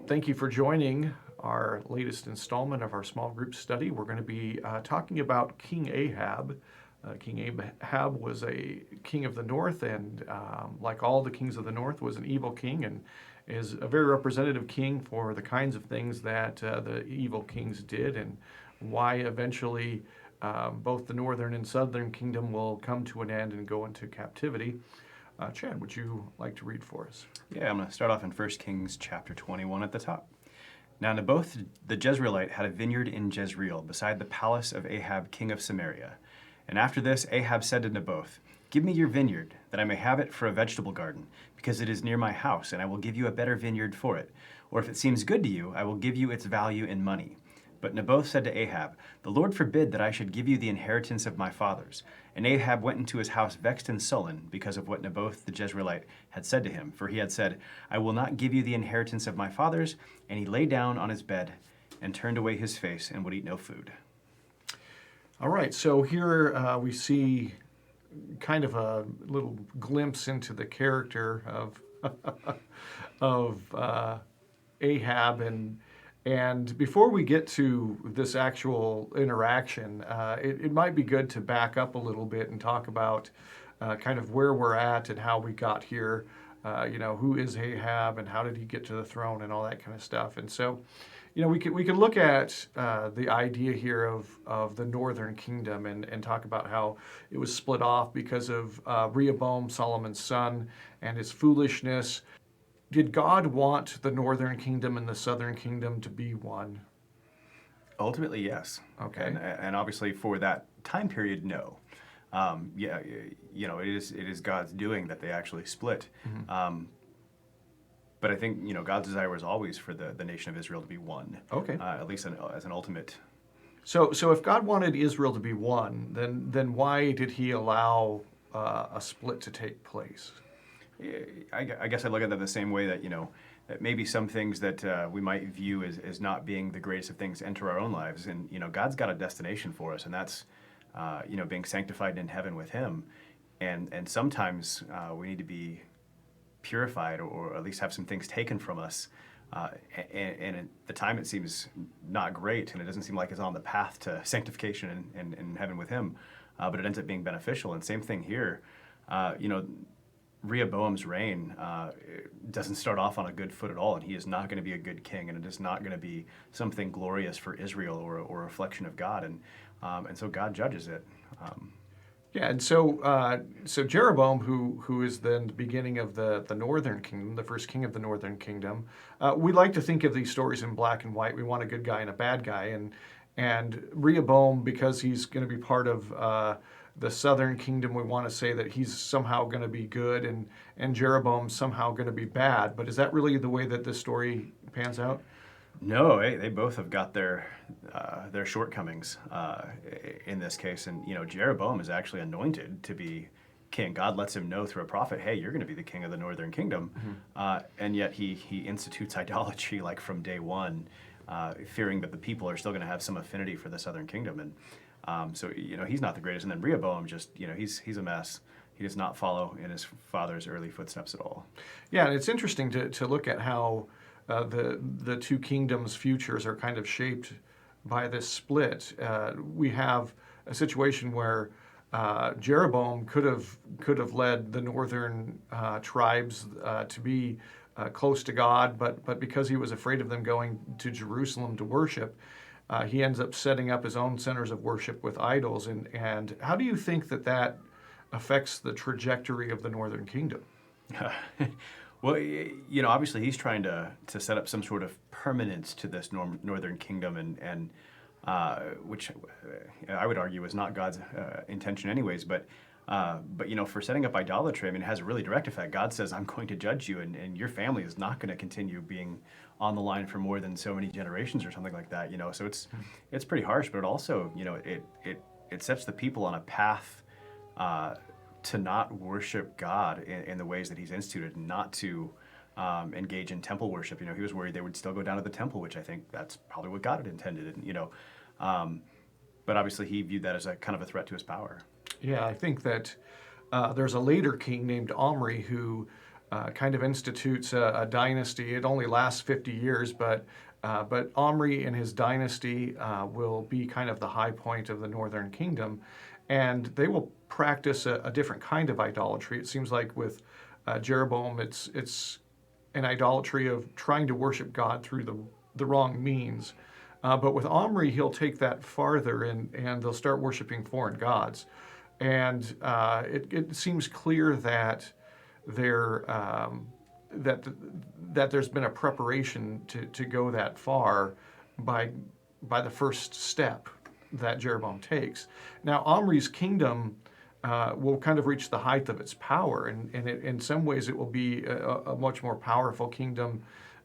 Thank you for joining our latest installment of our small group study. We're going to be talking about King Ahab. King Ahab was a king of the north, and like all the kings of the north, was an evil king and is a very representative king for the kinds of things that the evil kings did, and why eventually both the northern and southern kingdom will come to an end and go into captivity. Chad, would you like to read for us? Yeah, I'm going to start off in 1 Kings chapter 21 at the top. Now Naboth the Jezreelite had a vineyard in Jezreel beside the palace of Ahab king of Samaria. And after this Ahab said to Naboth, "Give me your vineyard, that I may have it for a vegetable garden, because it is near my house, and I will give you a better vineyard for it. Or if it seems good to you, I will give you its value in money." But Naboth said to Ahab, "The Lord forbid that I should give you the inheritance of my fathers." And Ahab went into his house vexed and sullen because of what Naboth the Jezreelite had said to him. For he had said, "I will not give you the inheritance of my fathers." And he lay down on his bed and turned away his face and would eat no food. All right, so here we see kind of a little glimpse into the character of of Ahab, and before we get to this actual interaction, it might be good to back up a little bit and talk about kind of where we're at and how we got here. Who is Ahab and how did he get to the throne and all that kind of stuff. And so, we could look at the idea here of the northern kingdom and talk about how it was split off because of Rehoboam, Solomon's son, and his foolishness. Did God want the northern kingdom and the southern kingdom to be one? Ultimately, yes. Okay. And obviously for that time period, no. It is God's doing that they actually split. Mm-hmm. But I think, God's desire was always for the nation of Israel to be one. Okay. At least as an ultimate. So if God wanted Israel to be one, then why did he allow a split to take place? I guess I look at that the same way that, that maybe some things that we might view as not being the greatest of things enter our own lives. And, God's got a destination for us, and that's, being sanctified in heaven with him. And sometimes we need to be purified or at least have some things taken from us. And at the time it seems not great, and it doesn't seem like it's on the path to sanctification and in heaven with him, but it ends up being beneficial. And same thing here. Rehoboam's reign doesn't start off on a good foot at all, and he is not going to be a good king, and it is not going to be something glorious for Israel or a reflection of God, and so God judges it. Yeah, and so Jeroboam, who is then the beginning of the northern kingdom, the first king of the northern kingdom, we like to think of these stories in black and white. We want a good guy and a bad guy, and Rehoboam, because he's going to be part of the southern kingdom, we want to say that he's somehow going to be good, and Jeroboam's somehow going to be bad. But is that really the way that this story pans out? No, they both have got their shortcomings in this case, and Jeroboam is actually anointed to be king. God lets him know through a prophet, "Hey, you're going to be the king of the northern kingdom," and yet he institutes idolatry like from day one, fearing that the people are still going to have some affinity for the southern kingdom, and so he's not the greatest. And then Rehoboam just he's a mess. He does not follow in his father's early footsteps at all. Yeah, and it's interesting to look at how the two kingdoms' futures are kind of shaped by this split. We have a situation where Jeroboam could have led the northern tribes to be close to God, but because he was afraid of them going to Jerusalem to worship, he ends up setting up his own centers of worship with idols. And how do you think that affects the trajectory of the northern kingdom? Well, obviously he's trying to set up some sort of permanence to this northern kingdom, and which I would argue is not God's intention anyways. But for setting up idolatry, it has a really direct effect. God says, "I'm going to judge you, and your family is not going to continue being on the line for more than so many generations," or something like that. So it's pretty harsh, but it also it sets the people on a path to not worship God in the ways that he's instituted, and not to engage in temple worship. He was worried they would still go down to the temple, which I think that's probably what God had intended. But obviously he viewed that as a kind of a threat to his power. Yeah, I think that there's a later king named Omri who kind of institutes a dynasty. It only lasts 50 years, but Omri and his dynasty will be kind of the high point of the northern kingdom, and they will practice a different kind of idolatry. It seems like with Jeroboam, it's an idolatry of trying to worship God through the wrong means. But with Omri, he'll take that farther, and they'll start worshiping foreign gods. And it seems clear that there that that there's been a preparation to go that far by the first step that Jeroboam takes. Now, Omri's kingdom will kind of reach the height of its power, and in some ways it will be a much more powerful kingdom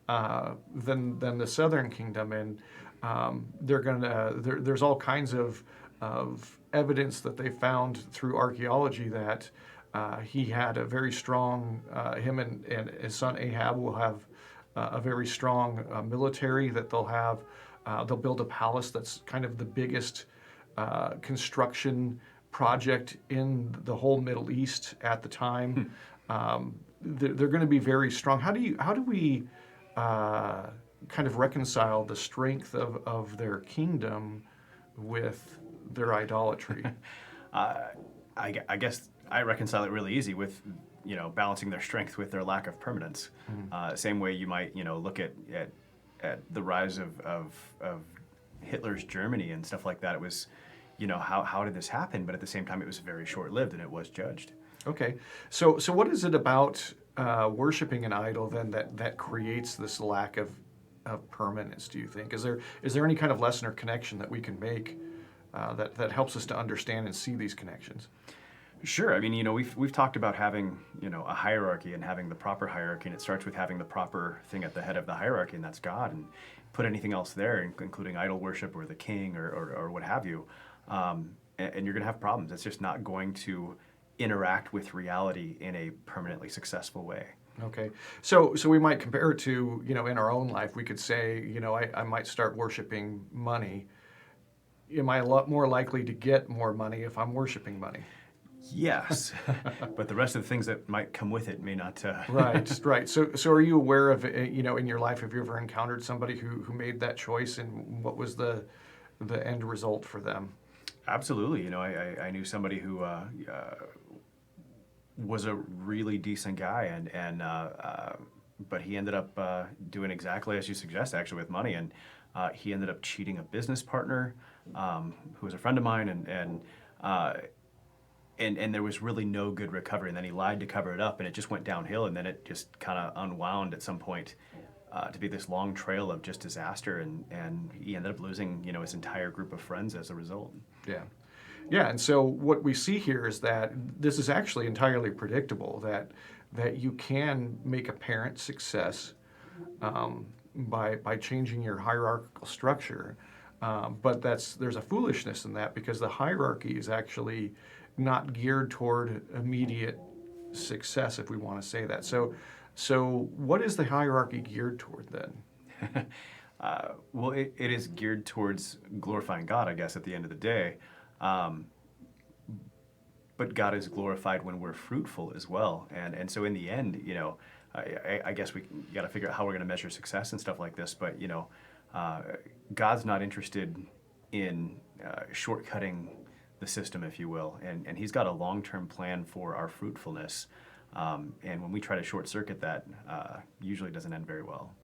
than the southern kingdom. And there's all kinds of evidence that they found through archaeology that he had a very strong, him and his son Ahab will have a very strong military that they'll build a palace that's kind of the biggest construction project in the whole Middle East at the time. They're going to be very strong. How do we kind of reconcile the strength of their kingdom with their idolatry? I guess I reconcile it really easy with, balancing their strength with their lack of permanence. Same way you might, look at the rise of Hitler's Germany and stuff like that. It was, how did this happen? But at the same time, it was very short-lived, and it was judged. Okay, so what is it about worshiping an idol then that creates this lack of permanence? Do you think is there any kind of lesson or connection that we can make that helps us to understand and see these connections? Sure. I mean, we've talked about having, a hierarchy and having the proper hierarchy, and it starts with having the proper thing at the head of the hierarchy, and that's God. And put anything else there, including idol worship or the king or what have you, and you're going to have problems. It's just not going to interact with reality in a permanently successful way. Okay, so we might compare it to, in our own life, we could say, I might start worshiping money. Am I a lot more likely to get more money if I'm worshiping money? Yes, but the rest of the things that might come with it may not. Right. So are you aware of, in your life, have you ever encountered somebody who made that choice, and what was the end result for them? Absolutely. I knew somebody who was a really decent guy, and but he ended up doing exactly as you suggest, actually, with money, and he ended up cheating a business partner who was a friend of mine, and there was really no good recovery. And then he lied to cover it up, and it just went downhill, and then it just kind of unwound at some point to be this long trail of just disaster, and he ended up losing, his entire group of friends as a result. Yeah, and so what we see here is that this is actually entirely predictable, that you can make apparent success by changing your hierarchical structure, but there's a foolishness in that, because the hierarchy is actually not geared toward immediate success, if we want to say that. So what is the hierarchy geared toward then? Well, it is geared towards glorifying God, I guess, at the end of the day. But God is glorified when we're fruitful as well. And so in the end, I guess you got to figure out how we're going to measure success and stuff like this. But, God's not interested in shortcutting the system, if you will. And he's got a long-term plan for our fruitfulness. And when we try to short circuit that, usually doesn't end very well.